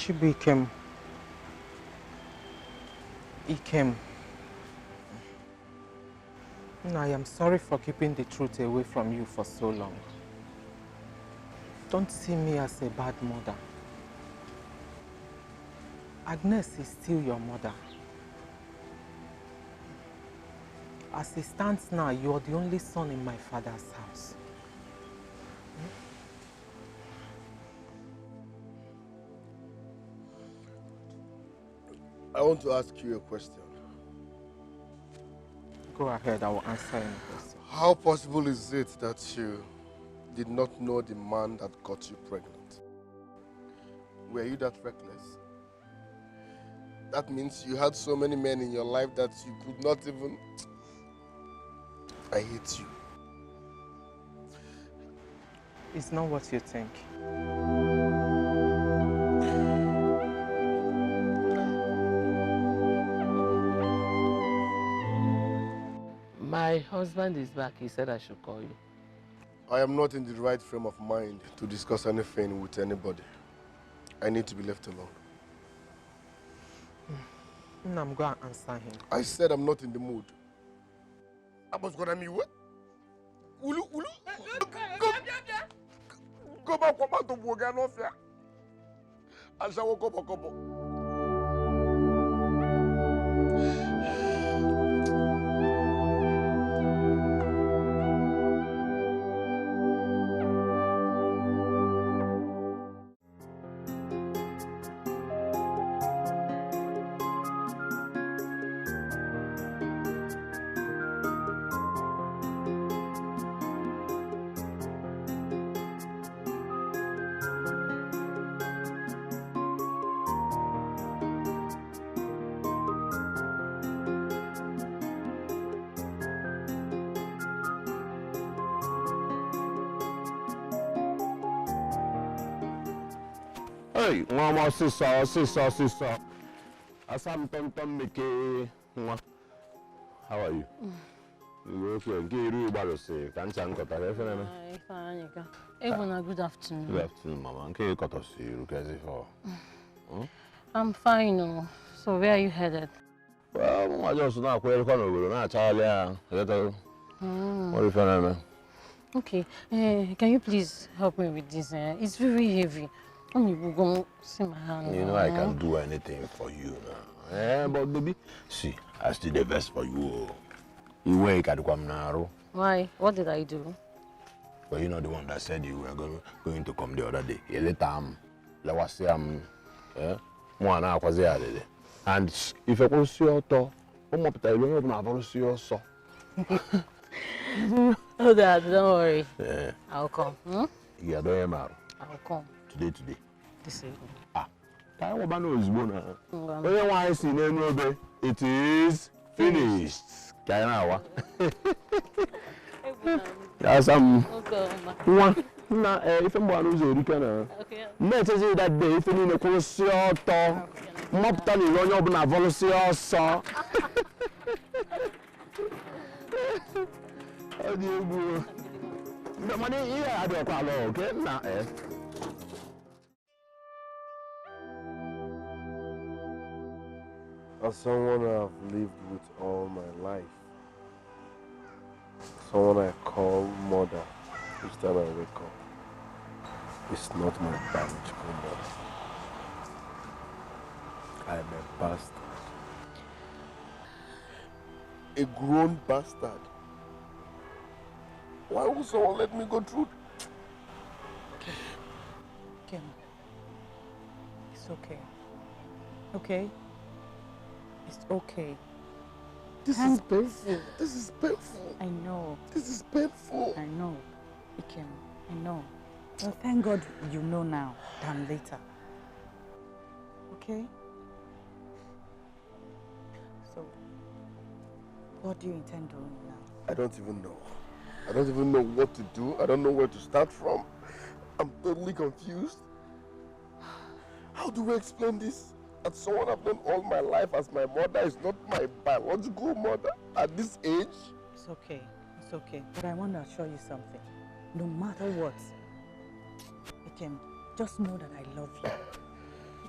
Chibikem. Ikem. I am sorry for keeping the truth away from you for so long. Don't see me as a bad mother. Agnes is still your mother. As it stands now, you are the only son in my father's house. I want to ask you a question. Go ahead, I will answer any question. How possible is it that you did not know the man that got you pregnant? Were you that reckless? That means you had so many men in your life that you could not even... I hate you. It's not what you think. My husband is back. He said I should call you. I am not in the right frame of mind to discuss anything with anybody. I need to be left alone. I'm going to answer him. I said I'm not in the mood. I was going to meet what? Ulu. Go back to Boganofia. I shall go back. Hey, mama, sister. Asam tom meke. How are you? You Good afternoon. Good afternoon, mama. I'm fine. Oh. So where are you headed? Well, I just not quite going to What if I Okay. Can you please help me with this? It's very heavy. You see my hand. You know I can do anything for you now. But baby, see, I still the best for you. You wake at now. Why? What did I do? Well, you know the one that said you were going to come the other day. And if I was your door, Oh, Dad, don't worry. Yeah. I'll come. Yeah, don't matter. I'll come. Today. This evening. It is finished. Yes, if I'm one who's let's say that day, if you need a close your door, mop tally run up and volunteer saw. Oh, dear, the money here, I don't call okay? Now, As someone I've lived with all my life, someone I call mother each time I wake up, it's not my biological mother. I'm a bastard. A grown bastard. Why would someone let me go through? Kim, it's okay. Okay? It's okay. This is painful. This is painful. I know. This is painful. I know. Kim, I know. Well, thank God you know now than later. Okay? So, what do you intend doing now? I don't even know. I don't even know what to do. I don't know where to start from. I'm totally confused. How do we explain this? That someone I've known all my life as my mother is not my biological mother at this age? It's okay. It's okay. But I want to assure you something. No matter what, Ikem, just know that I love you.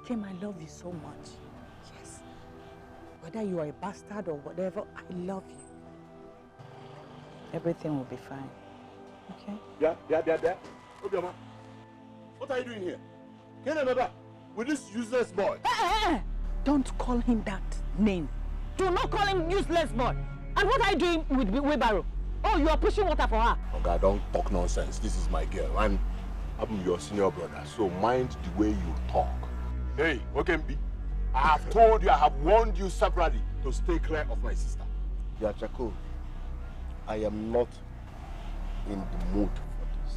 Ikem, I love you so much. Yes. Whether you are a bastard or whatever, I love you. Everything will be fine. Okay? Yeah. Obioma, what are you doing here? Can you remember with this useless boy? Don't call him that name. Do not call him useless boy. And what are you doing with wheelbarrow? Oh, you are pushing water for her. Okay, don't talk nonsense. This is my girl. I'm your senior brother, so mind the way you talk. Hey, Okembi, I have told you, I have warned you separately to stay clear of my sister. Yachako, I am not in the mood for this.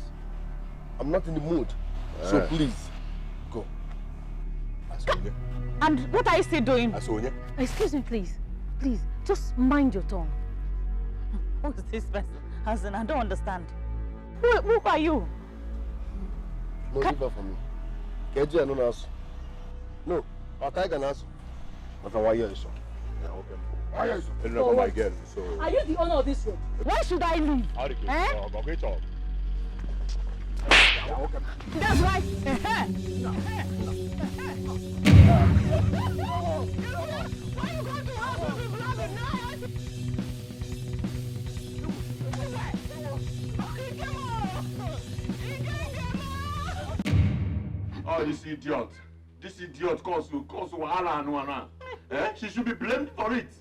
I'm not in the mood. So please, go. Asonia. And what are you still doing? Asonia. Excuse me, please. Please, just mind your tongue. Who is this person? Hasan, I don't understand. Who are you? No, leave her for me. Keji, I don't ask. No, I'll take an answer. But why are you so? Why are you so? You're my girl, so... Are you the owner of this road? Why should I leave? Okay, talk. That's right. Why are you going to house of the beloved now? Oh, this idiot. This idiot cause wahala and wana. She should be blamed for it.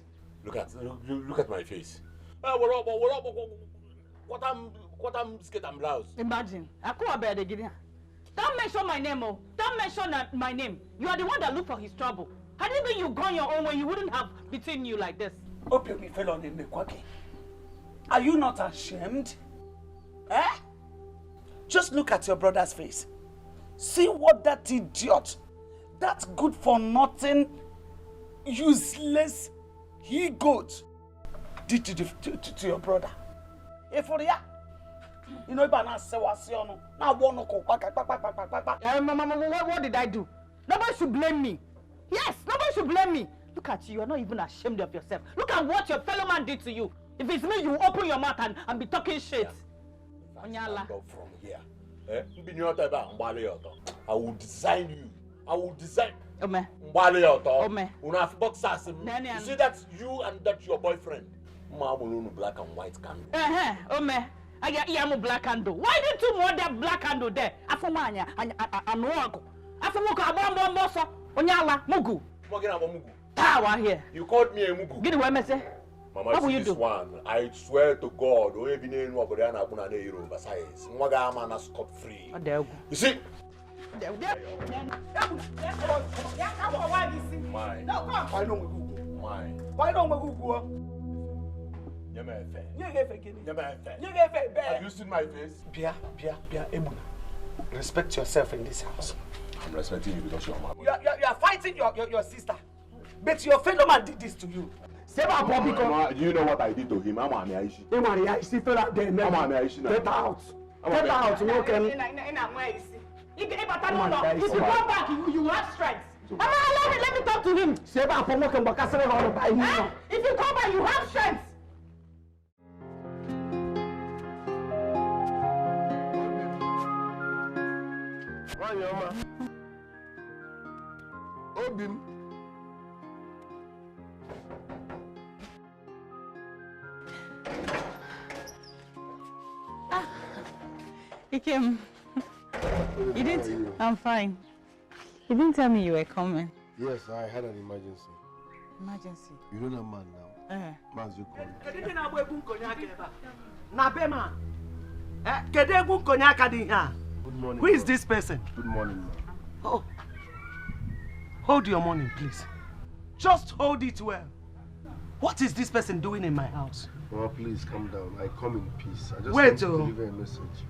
Look at my face. What I'm skirt and blouse. Imagine. Don't mention my name, oh. Don't mention my name. You are the one that looked for his trouble. Had it been you gone your own way, you wouldn't have beaten you like this. Opium fell on him, Mekwaki. Are you not ashamed? Eh? Just look at your brother's face. See what that idiot, that good-for-nothing, useless he-goat did to your brother. If for ya, you know, what did I do? Nobody should blame me. Yes, nobody should blame me. Look at you, you're not even ashamed of yourself. Look at what your fellow man did to you. If it's me, you open your mouth and be talking shit. Stand up from here. I will design you. I will design. Ome. You see that you and that your boyfriend. Black and white candle. Ome. I am a black candle. Why didn't you want that black candle there? Afomanya and Wago. Afomuka Moso. Onyala Mugu. Power here. You called me a Mugu. Get away, Mese. Mama, what will you do? One, I swear to God, we have been in Wabariana Bunane Euro, Besides, Mwagama scot free. You see? Mine. Why don't we go? Mine. Why don't we go? Have you seen my face? Bia, Ebuna. Respect yourself in this house. I'm respecting you because you're my boy. You are fighting your sister. But your fellow man did this to you. Do you know what I did to him? I'm an Aishi. Get out. Get out. If you go back, you have strength. Let me talk to him. If you come back, you have strength. Obim. Ikem, you didn't. I'm fine. You didn't tell me you were coming. Yes, I had an emergency. Emergency? You know that man now? Man's you Good morning. Who is this person? Good morning, man. Oh. Hold your money, please. Just hold it well. What is this person doing in my house? Mama, please calm down. I come in peace. I just want to deliver a message.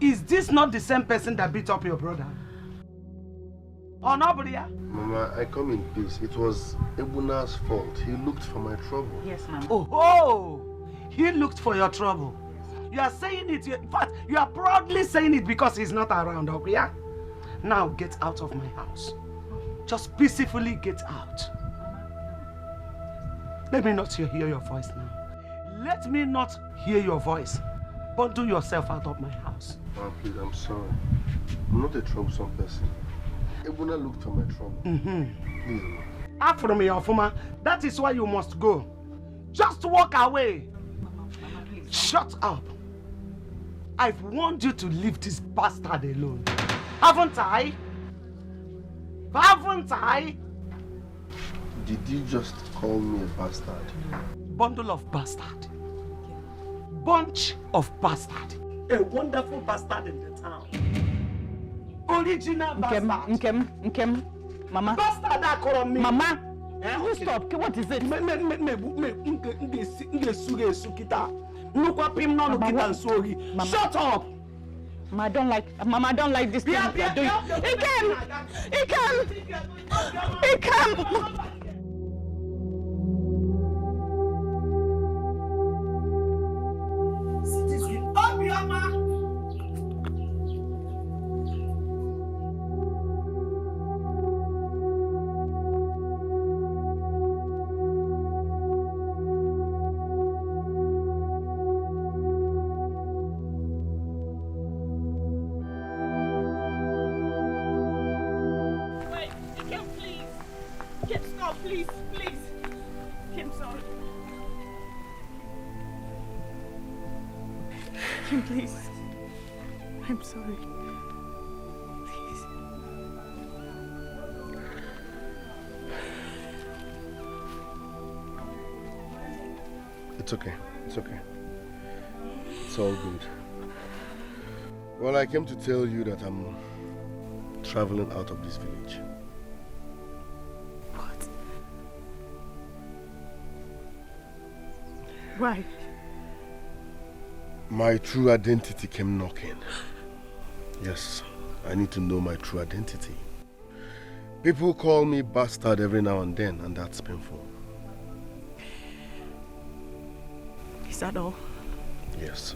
Is this not the same person that beat up your brother? Oh, no, Bria? Mama, I come in peace. It was Ebuna's fault. He looked for my trouble. Yes, ma'am. Oh, he looked for your trouble. You are saying it, in fact, you are proudly saying it because he's not around, Obria. Now get out of my house. Just peacefully get out. Let me not hear your voice now. Let me not hear your voice. Bundle yourself out of my house. Mama, please, I'm sorry. I'm not a troublesome person. Ebuna looked for my trouble. Please, ma. After me, Ofuma. That is why you must go. Just walk away. Mama, please. Shut up. I've warned you to leave this bastard alone. Haven't I? Haven't I? Did you just call me a bastard? Bundle of bastard. Bunch of bastard. A wonderful bastard in the town. Original bastard. Nkem. Mama. Bastard that call me. Mama. You stop. What is it? Shut up. Mama, I don't like this thing you're doing. Ikem. Please. I'm sorry. Please. It's okay. It's okay. It's all good. Well, I came to tell you that I'm traveling out of this village. What? Why? My true identity came knocking. Yes, I need to know my true identity. People call me bastard every now and then, and that's painful. Is that all? Yes.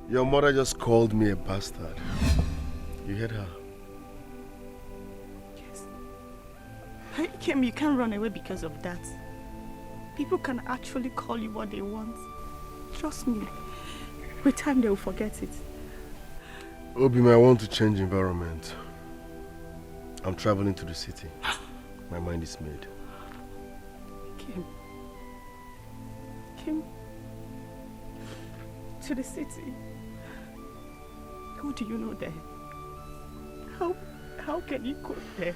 Your mother just called me a bastard. You heard her? Yes. Kim, you can't run away because of that. People can actually call you what they want. Trust me. With time, they will forget it. Obi, I want to change environment. I'm traveling to the city. My mind is made. Kim, to the city. Who do you know there? How can you go there?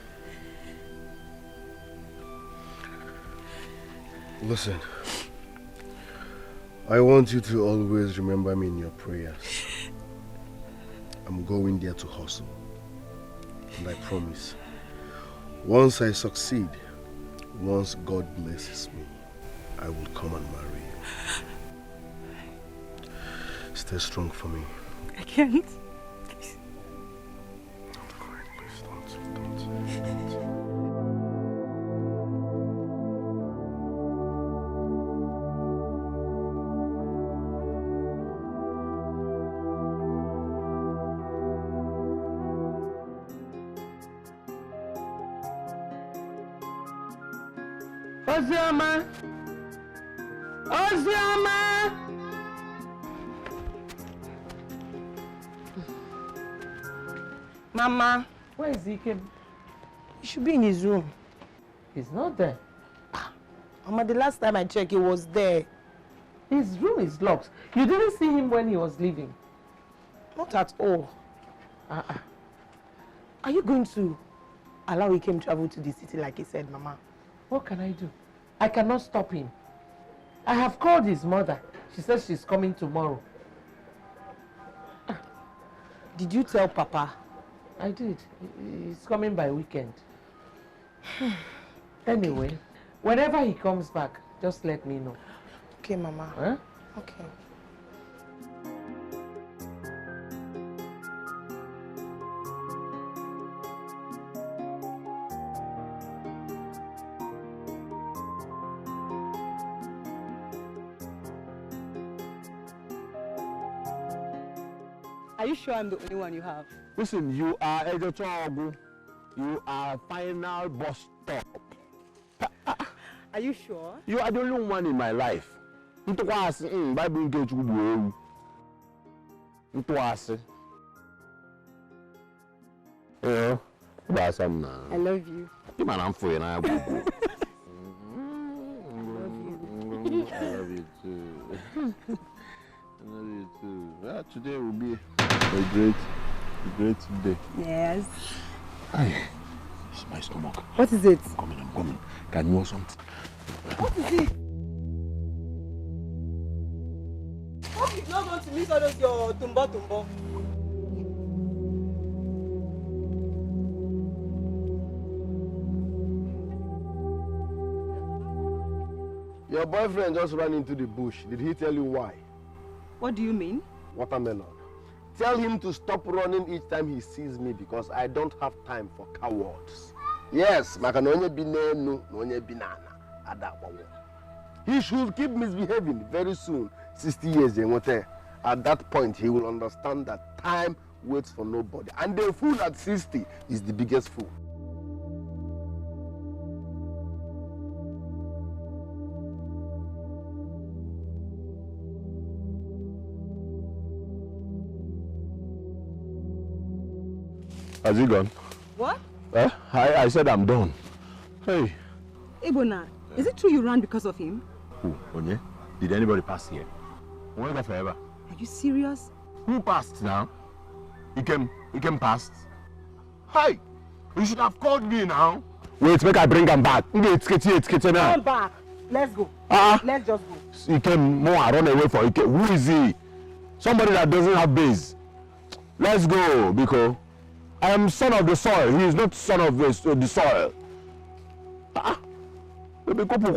Listen, I want you to always remember me in your prayers. I'm going there to hustle. And I promise, once I succeed, once God blesses me, I will come and marry you. Stay strong for me. I can't. Please. Don't cry, please. Don't. Ozioma! Mama, where is Dikeh? He should be in his room. He's not there. Mama, the last time I checked, he was there. His room is locked. You didn't see him when he was leaving? Not at all. Are you going to allow Ikem travel to the city like he said, Mama? What can I do? I cannot stop him. I have called his mother. She says she's coming tomorrow. Did you tell Papa? I did. He's coming by weekend. Anyway, whenever he comes back, just let me know. Okay, Mama. Huh? Okay. Are you sure I'm the only one you have? Listen, you are Ejotogu. You are final bus stop. Are you sure? You are the only one in my life. Ntwasi, Bible nke Chukwu. Ntwasi. Yeah. That's I love you. You man, I'm for you now. I love you too. I love you too. Yeah, today will be a great day. Yes. Aye. It's my stomach. What is it? I'm coming. Can you want something? What is it? Hope you're not going to miss all of your tumbo. Your boyfriend just ran into the bush. Did he tell you why? What do you mean? Watermelon. Tell him to stop running each time he sees me because I don't have time for cowards. Yes, he should keep misbehaving very soon. 60 years, at that point, he will understand that time waits for nobody. And the fool at 60 is the biggest fool. Has he gone? What? I said I'm done. Hey. Ebona, is it true you ran because of him? Who? Onye? Did anybody pass here? Won't go forever. Are you serious? Who passed now? He came past. Hi! You should have called me now. Wait, make I bring him back. It's now. Come back. Let's go. Let's just go. He came more, I run away for it. Who is he? Somebody that doesn't have base. Let's go, Biko. I am son of the soil. He is not son of the soil. Baby, go be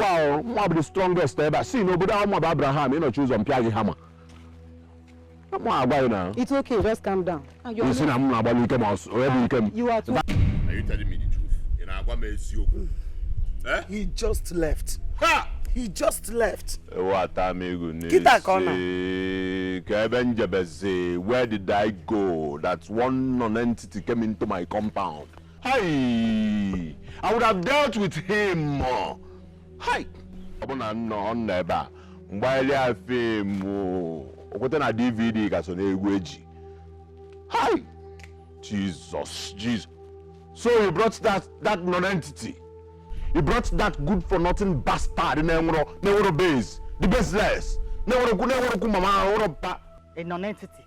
the strongest ever. See, nobody about Abraham. You know, choose on Piagi Hammer. It's okay. Just calm down. You see, I'm about you came out. You are too. Are you telling me the truth? He just left. Ha! He just left. What amigo? Kita corner. Where did I go? That one non-entity came into my compound. Hi! I would have dealt with him. Hi! No, never. While I fame, what an DVD got on a wedgie. Hi! Jesus. So you brought that non-entity. You brought that good-for-nothing bastard in the base, the baseless. A non-entity,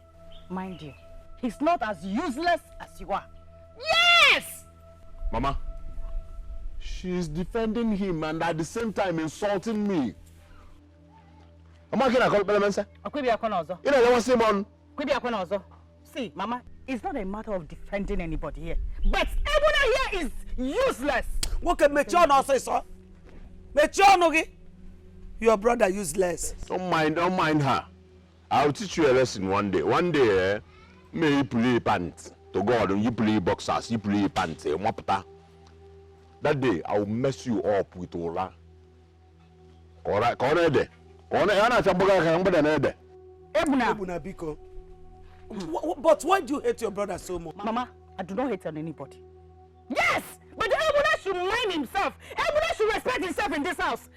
mind you. He's not as useless as you are. Yes! Mama, she's defending him and at the same time insulting me. Mama, can I call Belemensa? You know, what's him on? See, Mama, it's not a matter of defending anybody here. But everyone here is useless. Okay, your brother useless. Don't mind her. I'll teach you a lesson one day. One day, may you play pants. To God, you play boxers, you play pants. That day, I'll mess you up with Ola. Alright, Ebuna Biko. But why do you hate your brother so much? Mama, I do not hate on anybody. Yes! But Ebuna should mind himself. Ebuna should respect himself in this house.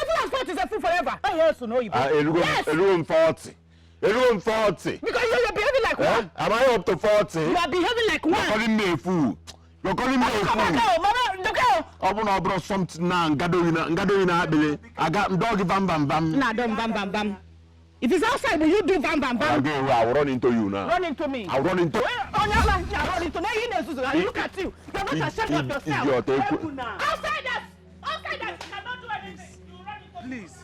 Everyone's thought is a fool forever. I also know you. Yes! A room 40. Because you're behaving like one. Am I up to 40? You are behaving like one. You're calling me a fool. Mama, brought something now. I got dog bam. Nah, don't bam. If it's outside, will you do bam? I'll run into you now. Run into me. I'll run into you. Run into me. Look at you. You're not ashamed of yourself. Outside us. You cannot do anything. You run into me. Please.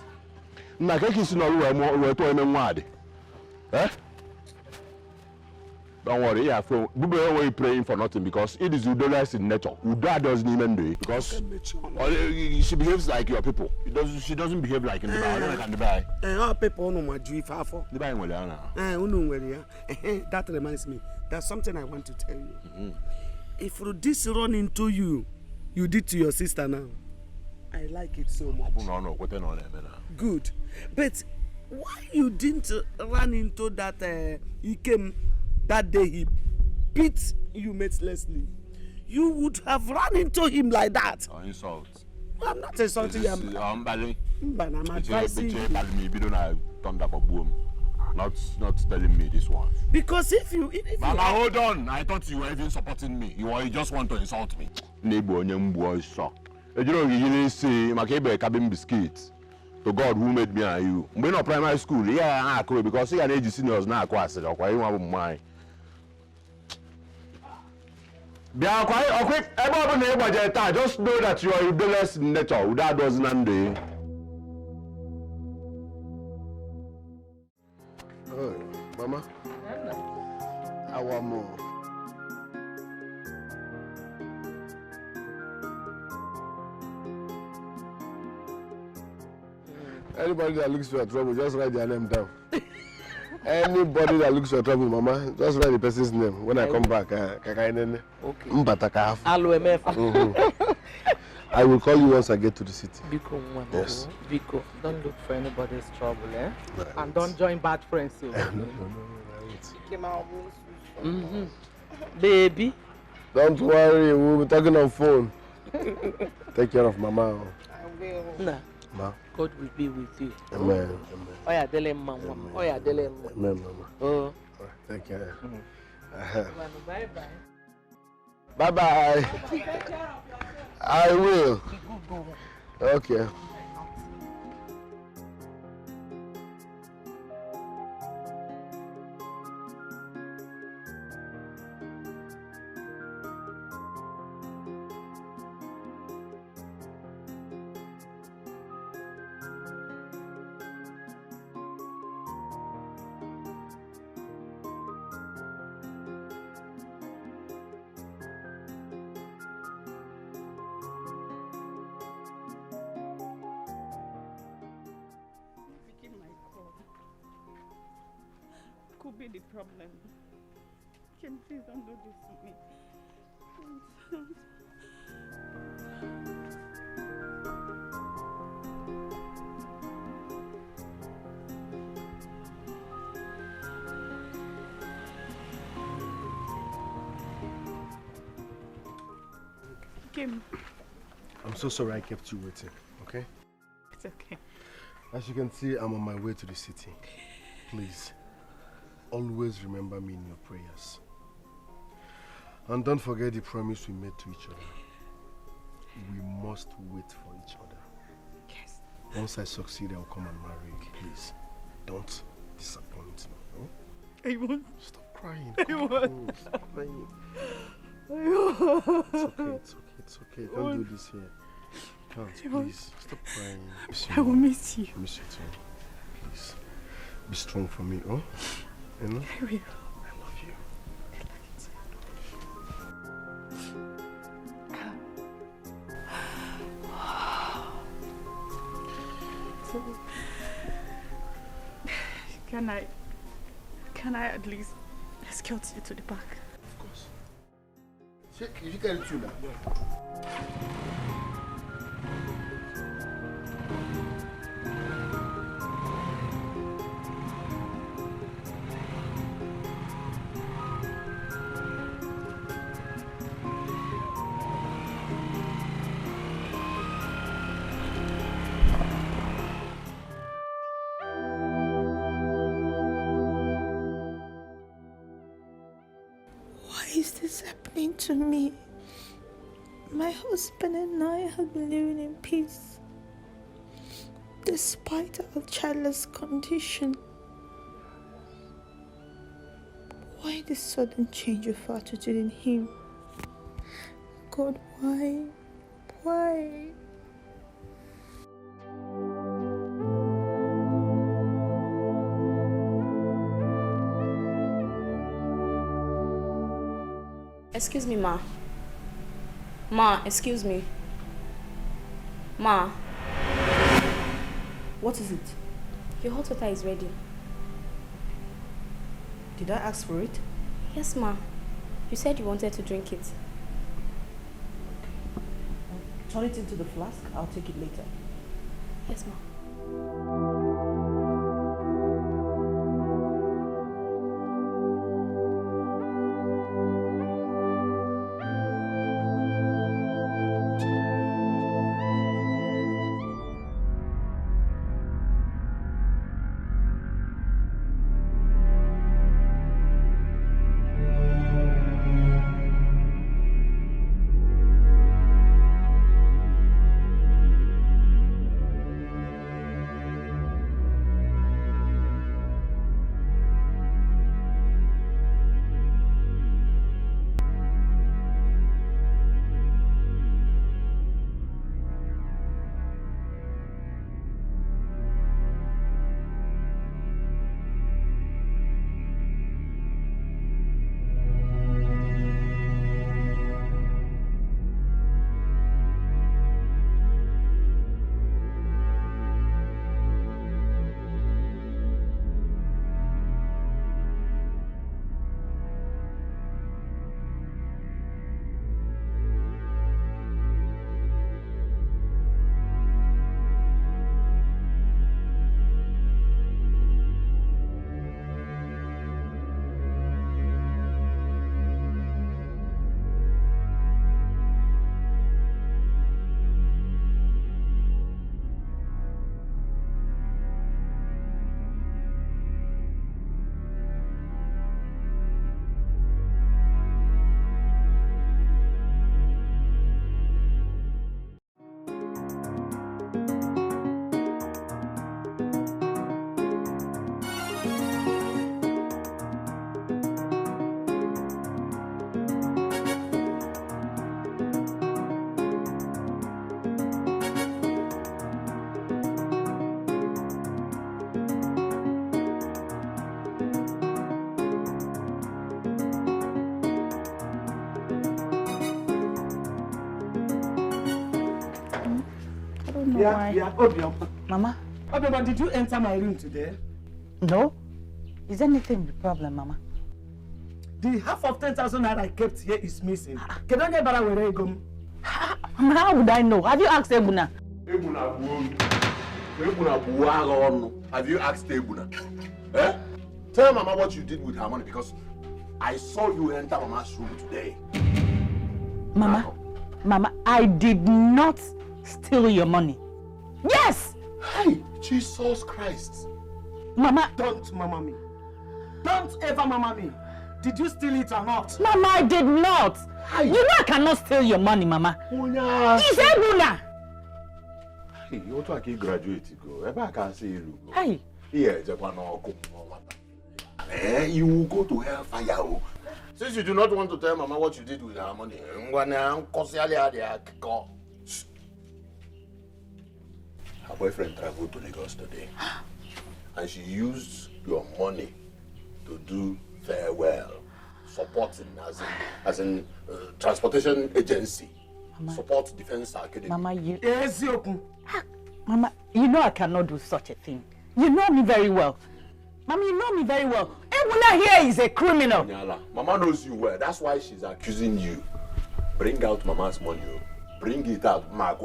Don't worry, we're praying for nothing because it is Udolas in nature. Uda doesn't even do it because she behaves like your people. She doesn't behave like in the Dubai. Our people know my Jew for. That reminds me. There's something I want to tell you. If this run into you did to your sister now. I like it so much. Good. But why you didn't run into that he came that day he beat you mercilessly? You would have run into him like that. Insult. I'm not insulting you. I'm advising you. Not telling me this one. Because if you Mama, hold on. I thought you were even supporting me. You just want to insult me. Neighbor, you don't say, "Makebe cabin biscuits." To God who made me and you. We're not primary school. Yeah, because see an age seniors now. Okay, you have mine. Just know that you are rebellious in nature. That doesn't end. Oh, Mama. I want more. Anybody that looks for trouble, just write their name down. Anybody that looks for trouble, Mama, just write the person's name. When I come back, okay. I will call you once I get to the city. Biko, yes. Biko, don't look for anybody's trouble, eh? Right. And don't join bad friends. So. No. Baby. Don't worry, we'll be talking on phone. Take care of Mama. I will. Nah. Ma. God will be with you. Amen. Amen. Oh yeah, Dele Mama. Oh yeah, Dele Mama. Amen, Mama. Oh. Take care. Bye bye. Bye bye. I will. Okay. Could be the problem. Kim, please don't do this to me. Don't. Kim. I'm so sorry I kept you waiting, okay? It's okay. As you can see, I'm on my way to the city. Please, always remember me in your prayers. And don't forget the promise we made to each other. We must wait for each other. Yes. Once I succeed, I'll come and marry you. Please, don't disappoint me. Oh? I won't. Stop crying. I won't. Stop crying. I won't. It's okay. Don't do this here. Can't, please. Stop crying. I will miss you. I miss you too. Please, be strong for me, oh? You know? I will. I love you. So, can I at least escort you to the park? Of course. You can do that. To me, my husband and I have been living in peace despite our childless condition. Why this sudden change of attitude in him? God, why? Why? Excuse me, Ma. Ma, excuse me. Ma. What is it? Your hot water is ready. Did I ask for it? Yes, Ma. You said you wanted to drink it. Turn it into the flask. I'll take it later. Yes, Ma. know why. Yeah, Obiom. Mama? Obiom, did you enter my room today? No. Is anything the problem, Mama? The half of 10,000 naira I kept here is missing. Can I get better where I go? How would I know? Have you asked Ebuna? Have you asked Ebuna? Eh? Tell Mama what you did with her money because I saw you enter Mama's room today. Mama, Mama, I did not steal your money. Yes! Hey, Jesus Christ. Mama. Don't mama me. Don't ever mama me. Did you steal it or not? Mama, I did not. Hey. You know I cannot steal your money, Mama. It's Ebuna. Hey, you want to graduate go? I can't see you. Hey. Yeah, you will go to hellfire. Since you do not want to tell Mama what you did with her money, her boyfriend traveled to Lagos today, and she used your money to do farewell, supporting as in transportation agency, Mama. Support defense academy. Mama, Mama, you know I cannot do such a thing. You know me very well. Mama, you know me very well. Ebuna here is a criminal. Mama knows you well. That's why she's accusing you. Bring out Mama's money. Bring it out. Mama,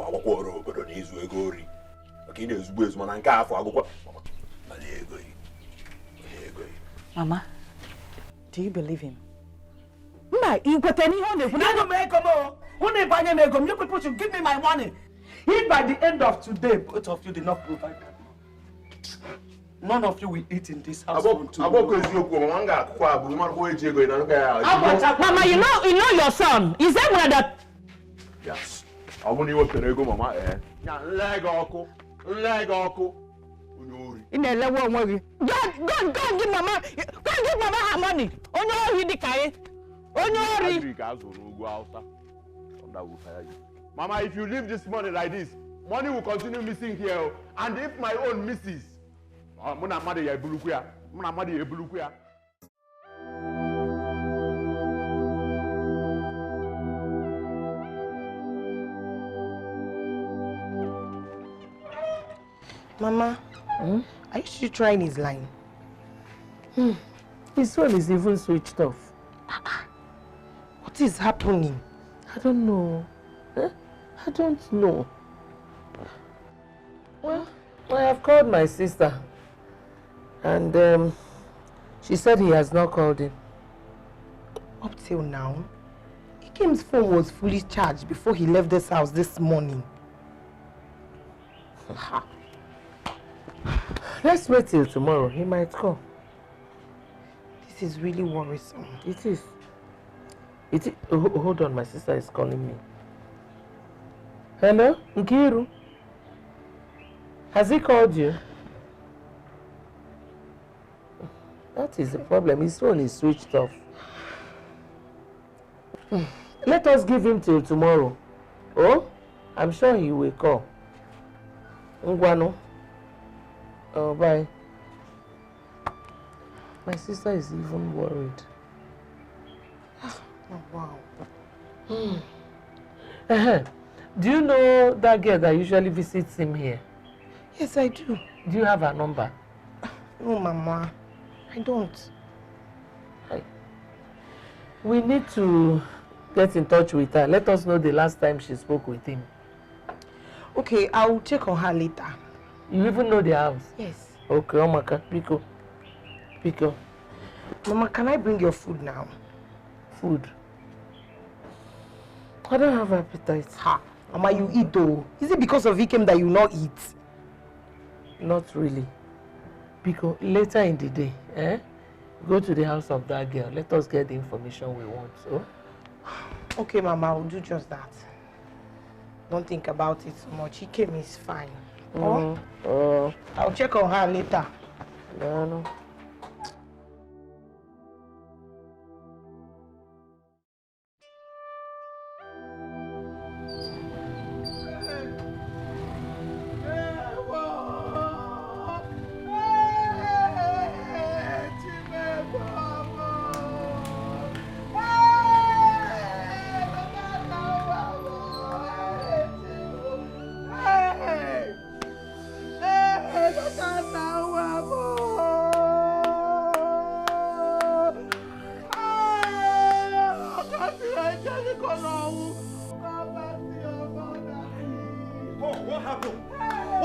do you believe him? Mama, you people should give me my money. If by the end of today, both of you did not provide that money, none of you will eat in this house. Mama, you know your son. Is that one that? Yes. I won't even go, Mama. In a level, go give Mama. Go give Mama her money. Oh no, Dikeh. Mama, if you leave this money like this, money will continue missing here. And if my own misses, Mama, are you still trying his line? His phone is even switched off. What is happening? I don't know. I don't know. Well, I have called my sister. And she said he has not called in. Up till now, Ikem's phone was fully charged before he left this house this morning. Let's wait till tomorrow. He might call. This is really worrisome. It is. Oh, hold on, my sister is calling me. Hello, Nkiru. Has he called you? That is the problem. His phone is switched off. Let us give him till tomorrow. Oh, I'm sure he will call. Ngwano. Oh, bye. My sister is even worried. Oh, wow. Do you know that girl that usually visits him here? Yes, I do. Do you have her number? No, Mama. I don't. We need to get in touch with her. Let us know the last time she spoke with him. Okay, I'll check on her later. You even know the house? Yes. Okay, Omaka, Pico. Pico. Mama, can I bring your food now? Food? I don't have appetite. Ha! Mama, you eat though. Is it because of Ikem that you not eat? Not really. Pico, later in the day, go to the house of that girl. Let us get the information we want. So? Okay, Mama, I'll do just that. Don't think about it so much. Ikem is fine. I'll check on her later. No.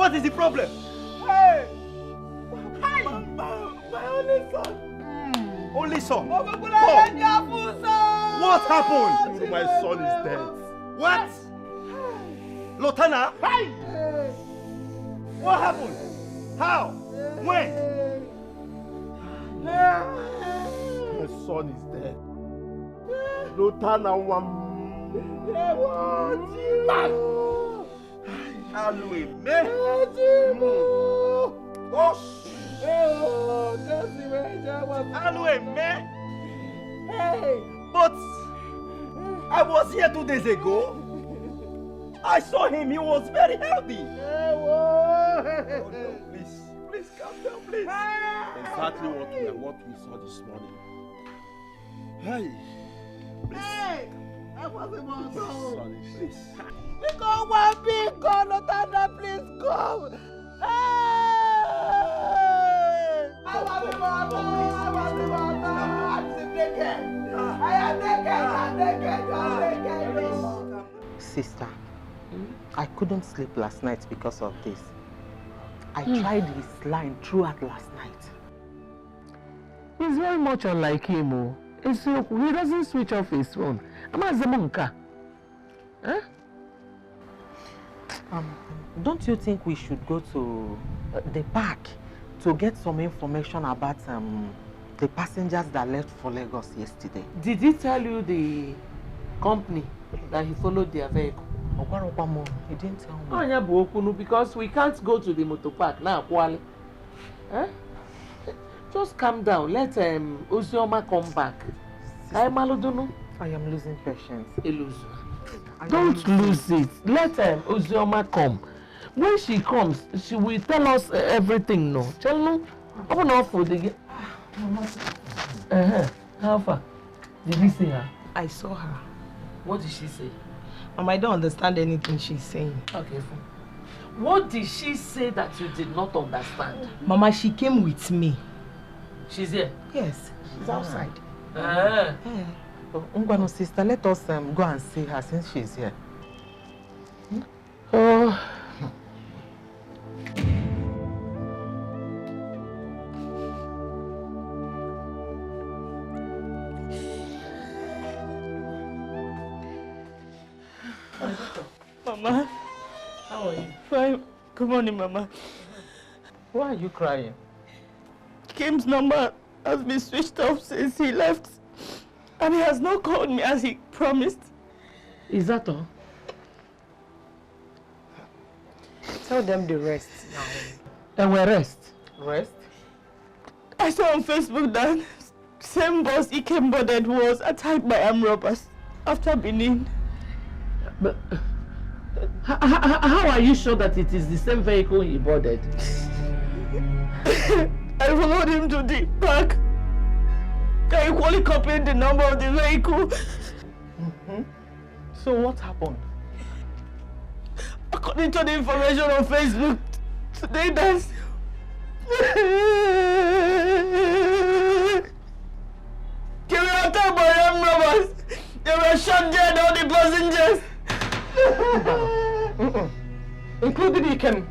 What is the problem? Hey! My only son. Only son? What happened? My son is dead. What? Lotana? Hey! What happened? How? When? My son is dead. Lotana one. But I was here 2 days ago. I saw him. He was very healthy. Oh, no, please calm down, please. Exactly what we saw this morning. Hey, please. Hey! I wasn't born. Please. We go one big God, Lotana, please come. Hey! I wasn't born. I'm naked. I am naked. Sister, I couldn't sleep last night because of this. I tried his line throughout last night. He's very much unlike him. Oh. He doesn't switch off his phone. Huh? Don't you think we should go to the park to get some information about the passengers that left for Lagos yesterday? Did he tell you the company that he followed their vehicle? He didn't tell me. Because we can't go to the motor park now, Kwali. Huh? Just calm down. Let Uzioma come back. I am losing patience. Don't lose it. Let Uzioma come. When she comes, she will tell us everything. No, tell open up for the. How far? Did you see her? I saw her. What did she say? Mama, I don't understand anything she's saying. Okay, fine. What did she say that you did not understand? Mama, she came with me. She's here? Yes, she's outside. Ungwano sister, let us go and see her since she's here. Oh. Mama. How are you? Fine. Good morning, Mama. Why are you crying? Kim's number has been switched off since he left. And he has not called me as he promised. Is that all? Tell them the rest now. And we rest? Rest? I saw on Facebook that same bus he came boarded was attacked by armed robbers after Benin. But how are you sure that it is the same vehicle he boarded? I followed him to the park. I equally copied the number of the vehicle. So what happened? According to the information on Facebook, today that's... They were attacked by armed robbers. They were shot dead, all the passengers. Including Ikem.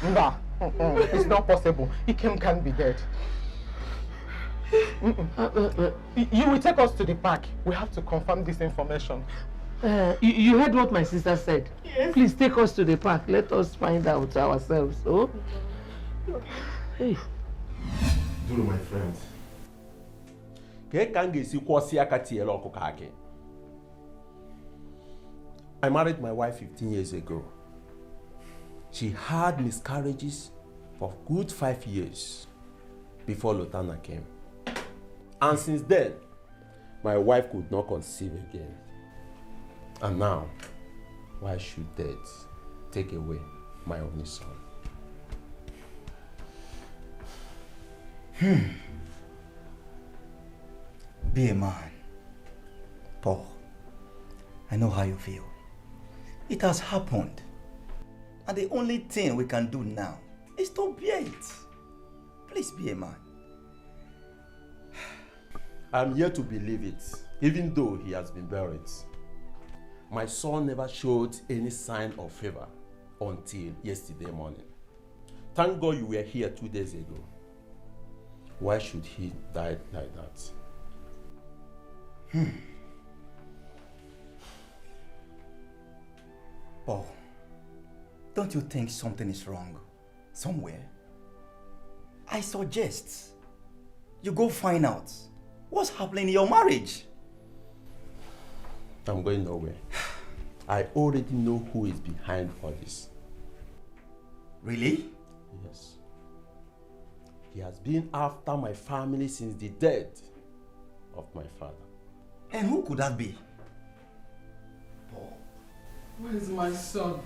Nah, it's not possible. Ikem can't be dead. You will take us to the park. We have to confirm this information. You heard what my sister said. Yes. Please take us to the park. Let us find out ourselves. Oh? Hey. Dulu, my friend. I married my wife 15 years ago. She had miscarriages for good 5 years before Lotana came. And since then, my wife could not conceive again. And now, why should death take away my only son? Be a man. Paul, I know how you feel. It has happened. And the only thing we can do now is to bear it. Please be a man. I'm here to believe it, even though he has been buried. My son never showed any sign of fever until yesterday morning. Thank God you were here 2 days ago. Why should he die like that? Paul, don't you think something is wrong somewhere? I suggest you go find out what's happening in your marriage. I'm going nowhere. I already know who is behind all this. Really? Yes. He has been after my family since the death of my father. And who could that be? Paul, where is my son?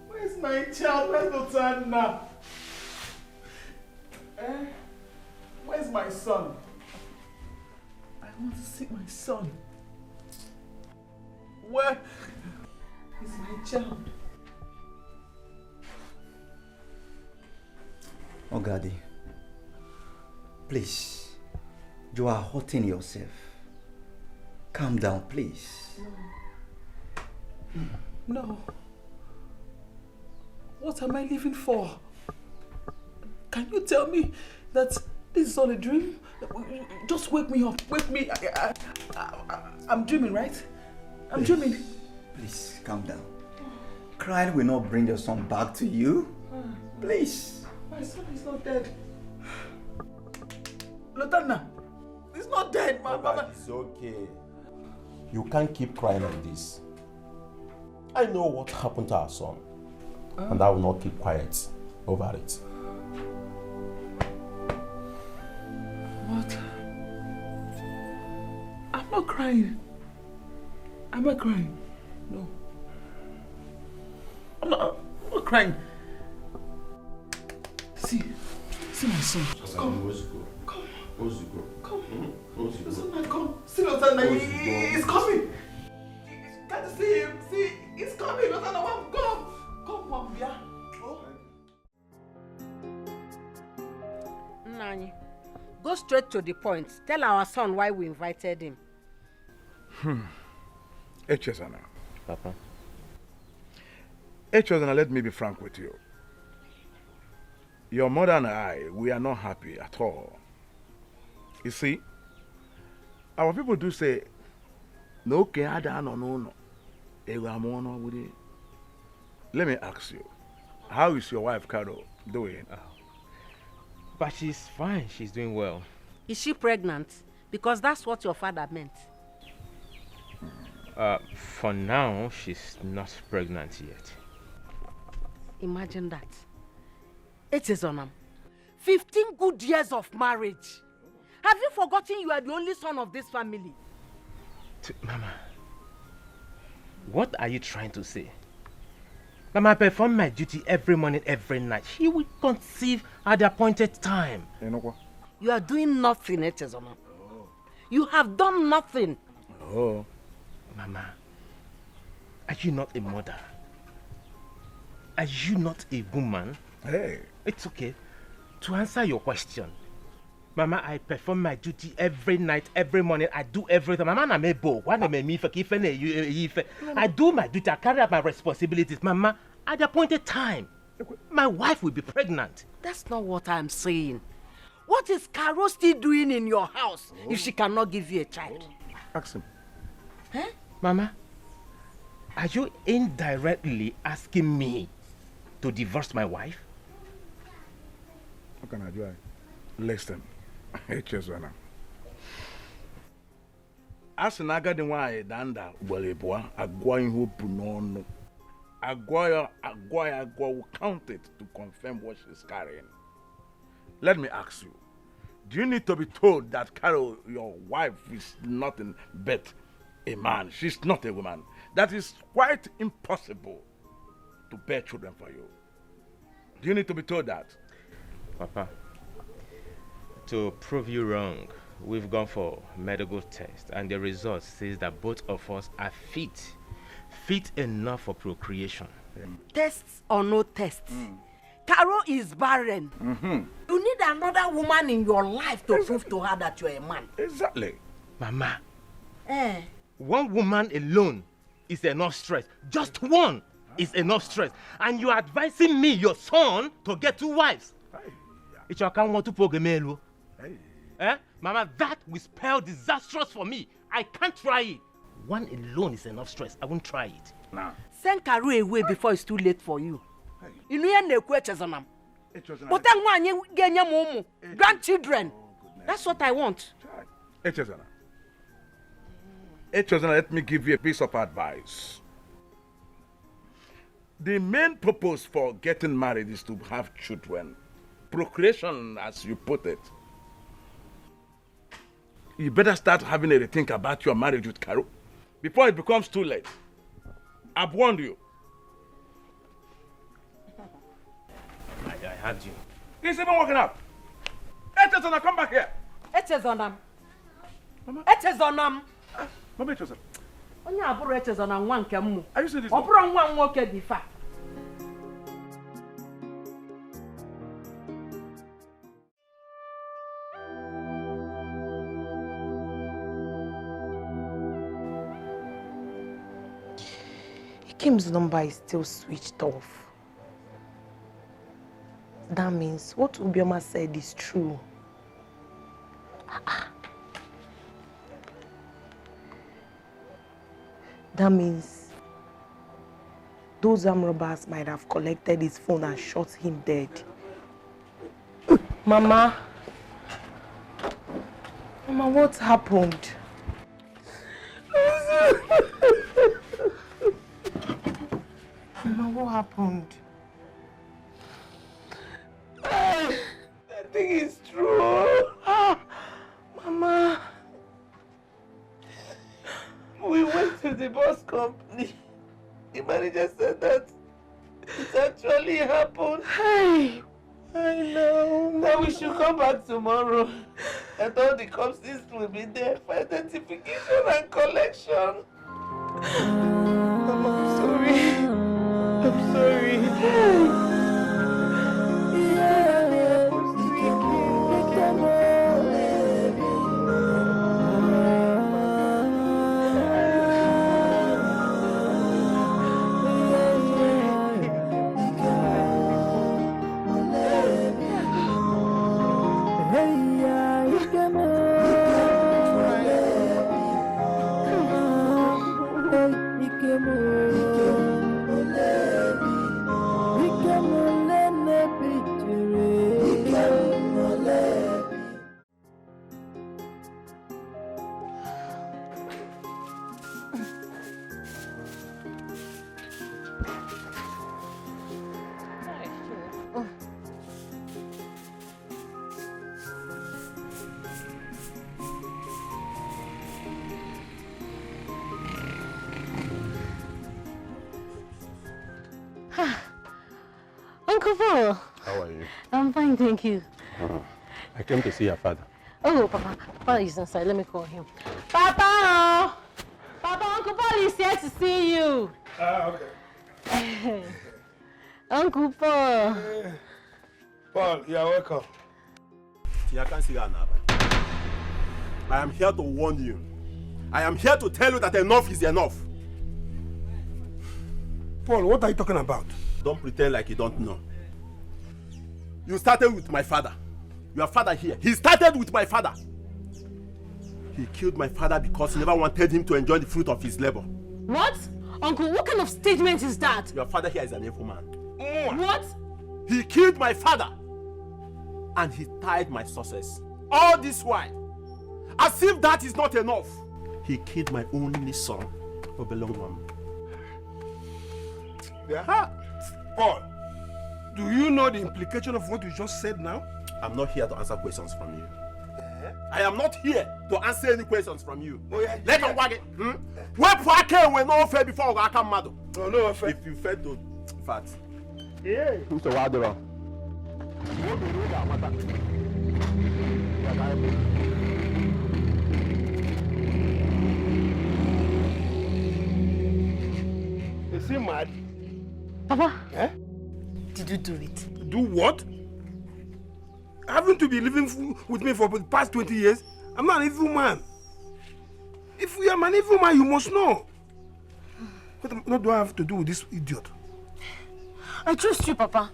Where's my child? Where's Lutana? Where's my son? I want to see my son. Where is my child? Oh, Daddy, please, you are hurting yourself. Calm down, please. No. What am I living for? Can you tell me that this is all a dream? Just wake me up. Wake me. I'm dreaming, right? I'm dreaming. Please, calm down. Crying will not bring your son back to you. Please. My son is not dead. Lotana, he's not dead, Mama. It's okay. You can't keep crying like this. I know what happened to our son. And I will not keep quiet over it. What? I'm not crying. Am I crying? No. I'm not crying. See my son. Come. Come. Come. Listen, come. See Lotana, he's coming. Can't you see him? See, he's coming. Lotana, Mom, come. Come, Mom, yeah. Oh. Nani, go straight to the point. Tell our son why we invited him. Echezana. Papa. Echezana, let me be frank with you. Your mother and I, we are not happy at all. You see, our people do say, no, no. Let me ask you, how is your wife, Carol, doing? But she's fine. She's doing well. Is she pregnant? Because that's what your father meant. For now, she's not pregnant yet. Imagine that. It is on 15 good years of marriage. Have you forgotten you are the only son of this family? Mama, what are you trying to say? Mama, I perform my duty every morning, every night. She will conceive at the appointed time. You are doing nothing, Echezona. You have done nothing. Oh. Mama, are you not a mother? Are you not a woman? Hey. It's okay. To answer your question, Mama, I perform my duty every night, every morning. I do everything. Mama, I'm a boy. I do my duty. I carry out my responsibilities. Mama, at the appointed time, my wife will be pregnant. That's not what I'm saying. What is Caro still doing in your house if she cannot give you a child? Ask him. Huh? Mama, are you indirectly asking me to divorce my wife? How can I do it? Listen, Echezona. As an agadi nwaanyị danda gbara agwa ihe opu n'ọnụ. Agwa will count it to confirm what she's carrying. Let me ask you, do you need to be told that Carol, your wife, is nothing but a man? She's not a woman. That is quite impossible to bear children for you. Do you need to be told that? Papa, to prove you wrong, we've gone for medical test and the result says that both of us are fit enough for procreation. Tests or no tests, Caro is barren. You need another woman in your life to prove to her that you're a man. Exactly. Mama, One woman alone is enough stress. Just one is enough stress. And you're advising me, your son, to get 2 wives. It's your want to pogemelo. Eh? Mama, that will spell disastrous for me. I can't try it. One alone is enough stress. I won't try it. Nah. Send Karu away before it's too late for you. You know you're not but then when you get your mom, grandchildren. That's what I want. Echezana, let me give you a piece of advice. The main purpose for getting married is to have children. Procreation, as you put it. You better start having a rethink about your marriage with Karu before it becomes too late. I've warned you. I had you. He's even walking up. Echezana, come back here. Echezana. Echezana. Mama Echezana. Onye aburu Echezana nwa nke mmu. Are you saying this? Oburu nwa nwoke dị fa. Kim's number is still switched off. That means what Ubioma said is true. That means those armed robbers might have collected his phone and shot him dead. Mama, what happened? Mama, what happened? That thing is true. Mama. We went to the bus company. The manager said that it actually happened. Hey, I know. That we should come back tomorrow. And all the cops will be there for identification and collection. Mama, I'm sorry. I'm sorry. Uncle Paul. How are you? I'm fine, thank you. I came to see your father. Oh, Papa is inside. Let me call him. Papa! Papa, Uncle Paul is here to see you. Okay. Uncle Paul. Paul, you're welcome. I can't see that now. I am here to warn you. I am here to tell you that enough is enough. Paul, what are you talking about? Don't pretend like you don't know. You started with my father. Your father here. He started with my father. He killed my father because he never wanted him to enjoy the fruit of his labor. What? Uncle, what kind of statement is that? Your father here is an evil man. What? He killed my father. And he tied my success. All this while. As if that is not enough. He killed my only son, Obelongwam. Yeah. Paul, do you know the implication of what you just said now? I'm not here to answer questions from you. I am not here to answer any questions from you. Let me wag it. Where Pake when no fair before I come mad. No fair. If you fail to fat. Yeah. Who's the water? Is he mad? Papa? Eh? Did you do it? Do what? Haven't you been living with me for the past 20 years? I'm not an evil man. If you are an evil man, you must know. What do I have to do with this idiot? I trust you, Papa.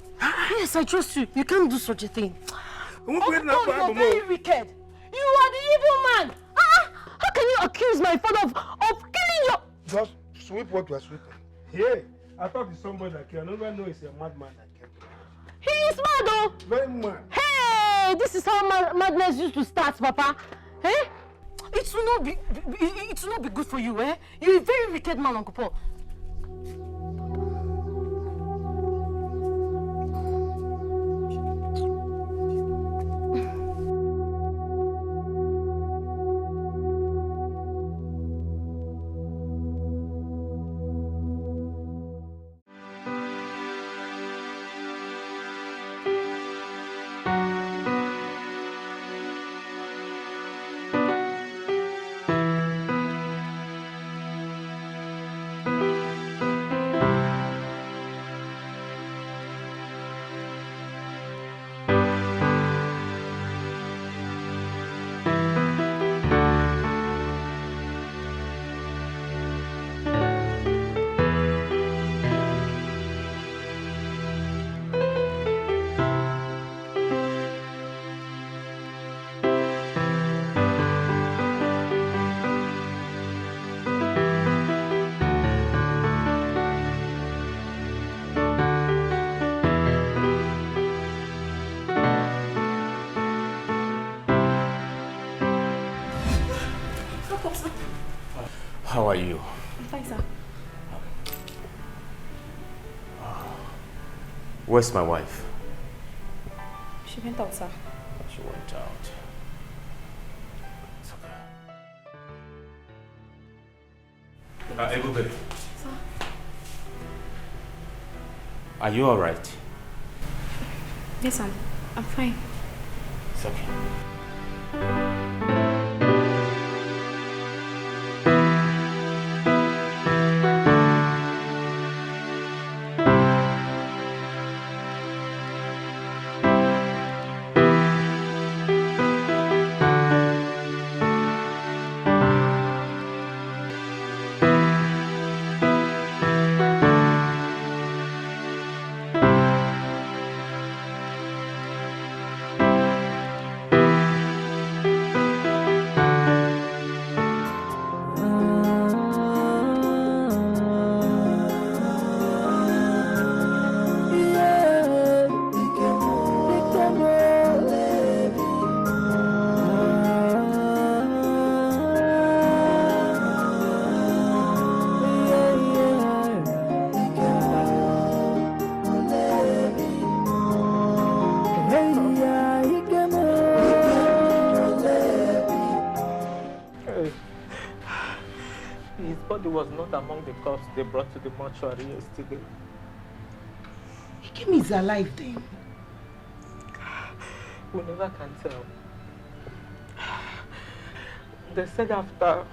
Yes, I trust you. You can't do such a thing. Uncle, you're very wicked. You are the evil man. How can you accuse my father of killing your... Just sweep what you are sweeping. Yeah, I thought it's somebody that came. I never know it's a madman that came. He is mad, though. Very mad. Hey, this is how madness used to start, Papa. Eh? It will not be good for you, eh? You're a very wicked man, Uncle Paul. How are you? I'm fine, sir. Where's my wife? She went out, sir. She went out. It's okay. Everybody. Sir? Are you alright? Yes, I'm fine. It's okay. Was not among the corpses they brought to the mortuary yesterday. Ikem is alive then. We never can tell. They said after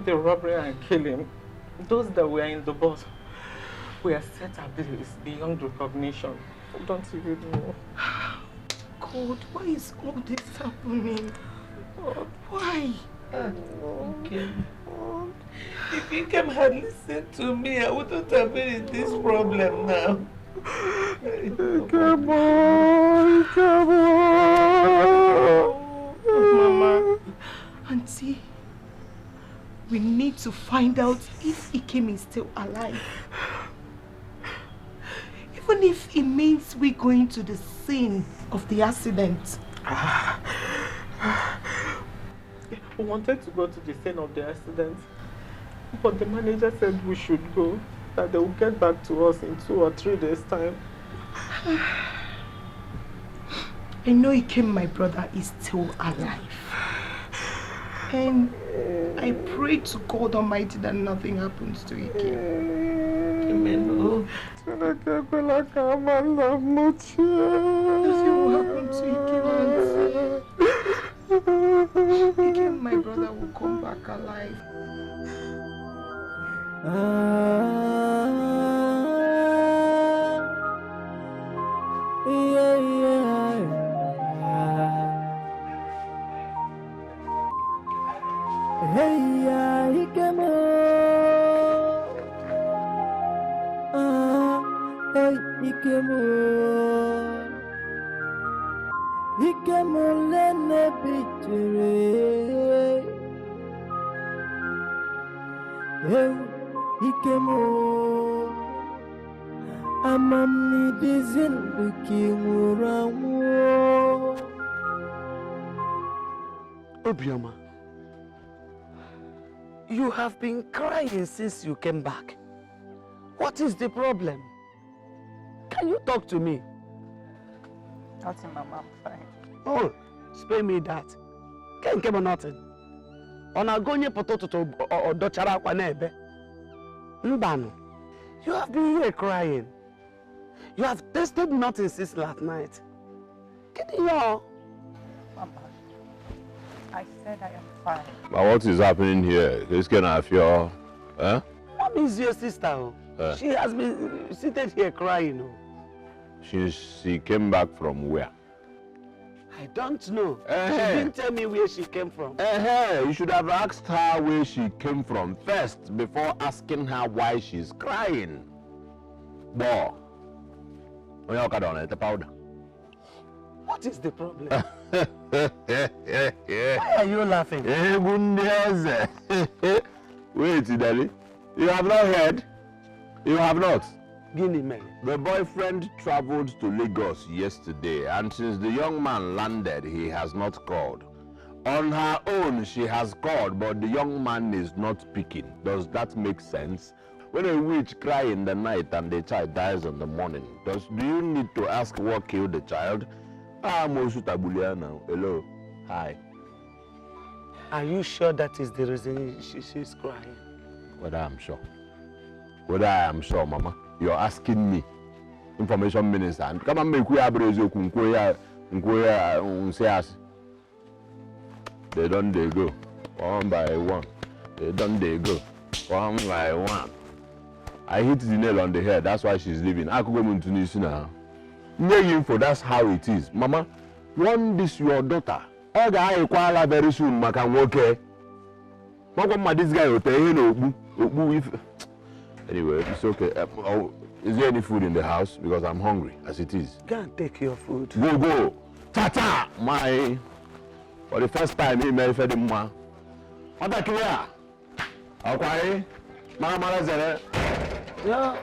the robbery and killing, those that were in the bus were set ablaze beyond recognition. Don't you even know? God, why is all this happening? God, why? Okay. If Ikem had listened to me, I wouldn't have been in this problem now. Come on. Mama. Auntie, we need to find out if Ikem is still alive. Even if it means we're going to the scene of the accident. We wanted to go to the scene of the accident, but the manager said we should go, that they will get back to us in 2 or 3 days' time. I know Ikem, my brother, is still alive. And I pray to God Almighty that nothing happens to Ikem. Amen. Nothing will happen to Ikem. Ikem, my brother, will come back alive. Hey, Ikemolene bitere Ikemo Amamni dizin bikimurawo Obioma, you have been crying since you came back. What is the problem? Can you talk to me? Nothing, Mama, I'm fine. Oh, spare me that. Can't give nothing. On a gonye potato or dochara kwanebe. Mbano, you have been here crying. You have tasted nothing since last night. Get in here. Mama, I said I am fine. But what is happening here? This kind of your, huh? Mom is your sister. She has been seated here crying. She came back from where? I don't know. She didn't tell me where she came from. You should have asked her where she came from first before asking her why she's crying. Boy, when you on the powder. What is the problem? Why are you laughing? Wait, Dali. You have not heard? You have not? Guinea man. The boyfriend traveled to Lagos yesterday, and since the young man landed, he has not called. On her own, she has called, but the young man is not picking. Does that make sense? When a witch cries in the night and the child dies in the morning, do you need to ask what killed the child? Mosu Tabulia now. Hello. Hi. Are you sure that is the reason she's crying? Whether I'm sure. Whether I am sure, Mama. You're asking me, information minister, and come and make we abrezo they don't they go one by one. They don't they go one by one. I hit the nail on the head. That's why she's leaving. I could go into Nisu now. Info, that's how it is, Mama. Want this your daughter? All the I require very soon. Makan okay. Mama, this guy will tell you if. Anyway, it's okay. Is there any food in the house? Because I'm hungry, as it is. Go and take your food. Go. Tata! My... For the first time, he may fed him one. What are you? Okay? Mama, Zere. Yeah.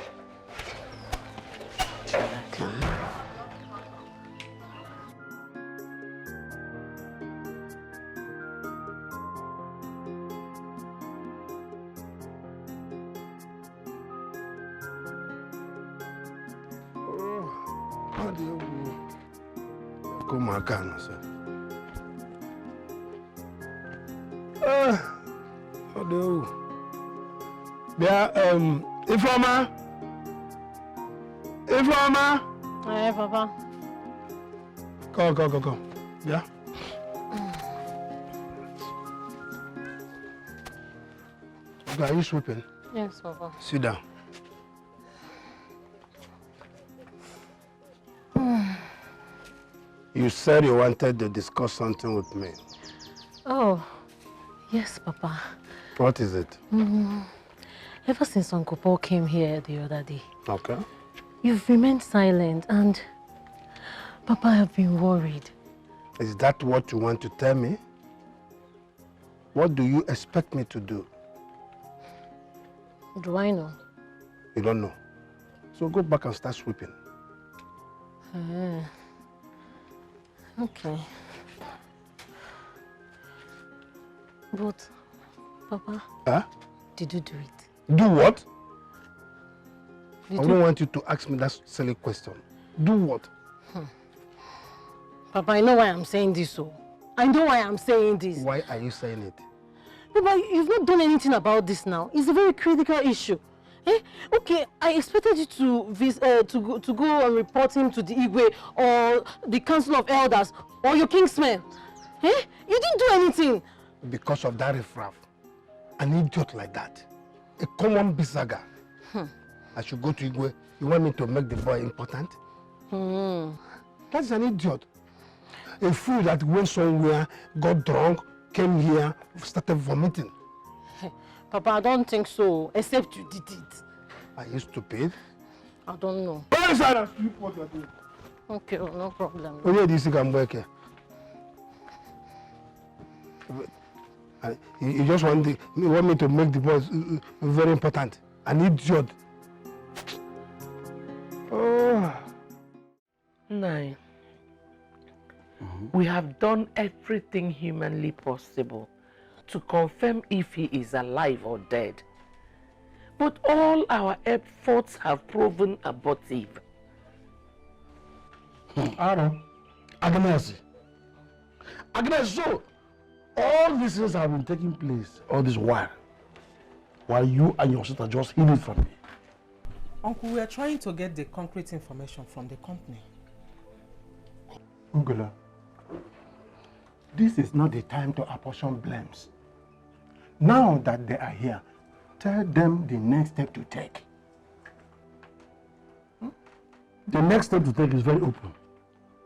Come on, sir. Ifeoma. Hey, Papa. Go. Yeah. Are you sweeping? Yes, Papa. Sit down. You said you wanted to discuss something with me. Oh, yes, Papa. What is it? Ever since Uncle Paul came here the other day, okay, you've remained silent, and Papa, I've been worried. Is that what you want to tell me? What do you expect me to do? Do I know? You don't know. So go back and start sweeping. Okay. But, Papa, did you do it? Do what? Did I don't want you to ask me that silly question. Do what? Papa, I know why I'm saying this, so. I know why I'm saying this. Why are you saying it? Papa, you've not done anything about this now. It's a very critical issue. Okay, I expected you to go and report him to the Igwe or the Council of Elders or your kingsmen. You didn't do anything. Because of that riffraff, an idiot like that, a common bisaga. I should go to Igwe. You want me to make the boy important? That's an idiot. A fool that went somewhere, got drunk, came here, started vomiting. Papa, I don't think so, except you did it. Are you stupid? I don't know. Go inside and sleep what you're doing. Okay, no problem. Oh, yeah, this can work here. You just want me to make the boys very important. An idiot. Oh. Nine. We have done everything humanly possible to confirm if he is alive or dead. But all our efforts have proven abortive. Aaron, Agnes, so all these things have been taking place all this while you and your sister just hid it from me. Uncle, we are trying to get the concrete information from the company. Ugula, this is not the time to apportion blames. Now that they are here, tell them the next step to take. The next step to take is very open.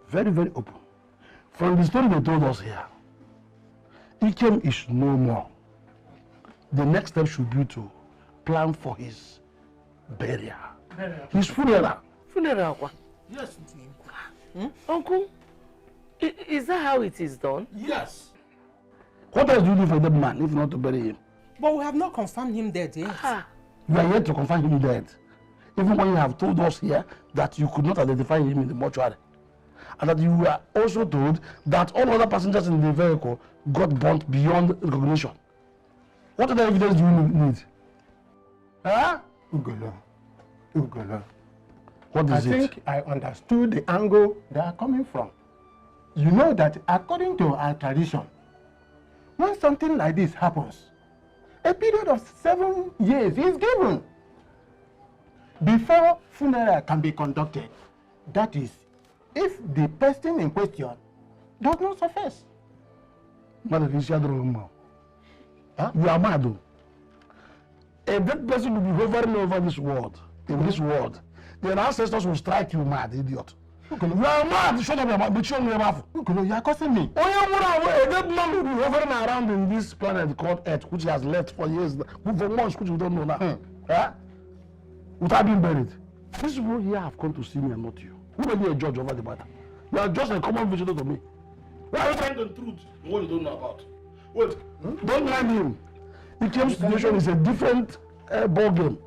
Very, very open. From the story they told us here, Ikem is no more. The next step should be to plan for his burial. His funeral. Funeral? Yes. Uncle, is that how it is done? Yes. What else do you do for that man if not to bury him? But we have not confirmed him dead yet. You are yet to confirm him dead. Even when you have told us here that you could not identify him in the mortuary. And that you were also told that all other passengers in the vehicle got burnt beyond recognition. What other evidence do you need? Huh? Ugolo. What is it? I think I understood the angle they are coming from. You know that according to our tradition, when something like this happens, a period of 7 years is given before funeral can be conducted. That is, if the person in question does not suffice. You are mad. A dead person will be hovering over this world, in this world. Their ancestors will strike you mad, idiot. You are mad. Shut up your mouth. Shut up your mouth. You are cursing me. A dead man will be hovering around in this planet called Earth, which has left for years, for months, which we don't know now. Huh? Without being buried. These people here have come to see me and not you. Who will be a judge over the matter? You are just a common visitor to me. Why are you trying to intrude what you don't know about? Wait, don't mind him. Ikem's situation is a different ball game.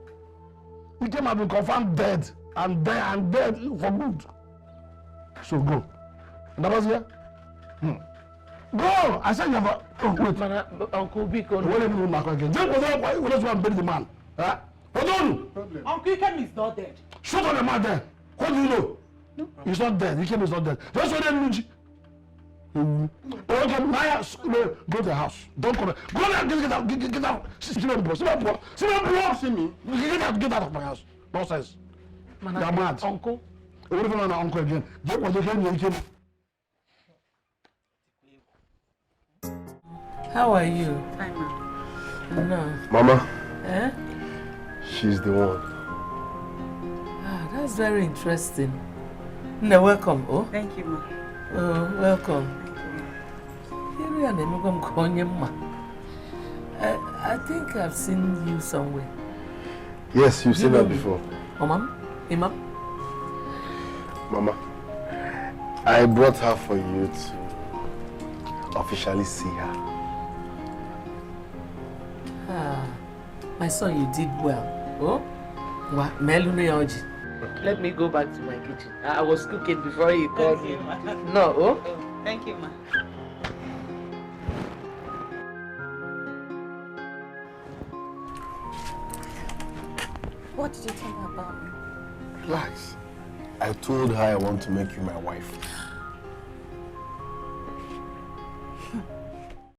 Ikem has been confirmed dead and dead for good. So go. That was here? Go! I said you have a... Oh, wait. Uncle Biko. What do you mean, again? Just go down. Why you want to bury the man? Huh? Hold on! Uncle Ikem is not dead. Shut on the man there. What do you know? No. He's not dead. Ikem is not dead. That's what they mean. Okay, Maya, go to the house. Don't come. Go there, get out, get out. See me, bro. See me, bro. See me. Get out of my house. Nonsense. You're mad. Uncle. What if I'm an uncle again? Get what you can. How are you? Fine, ma. No. Mama. Eh? She's the one. Ah, that's very interesting. No, welcome. Oh. Thank you, ma. Oh, welcome. I think I've seen you somewhere. Yes, you've seen her before. Oh, Mom? Imam? Mama, I brought her for you to officially see her. Ah, my son, you did well. Oh? Let me go back to my kitchen. I was cooking before you called me. No, oh? Thank you, ma. What did you tell her about me? Relax. I told her I want to make you my wife.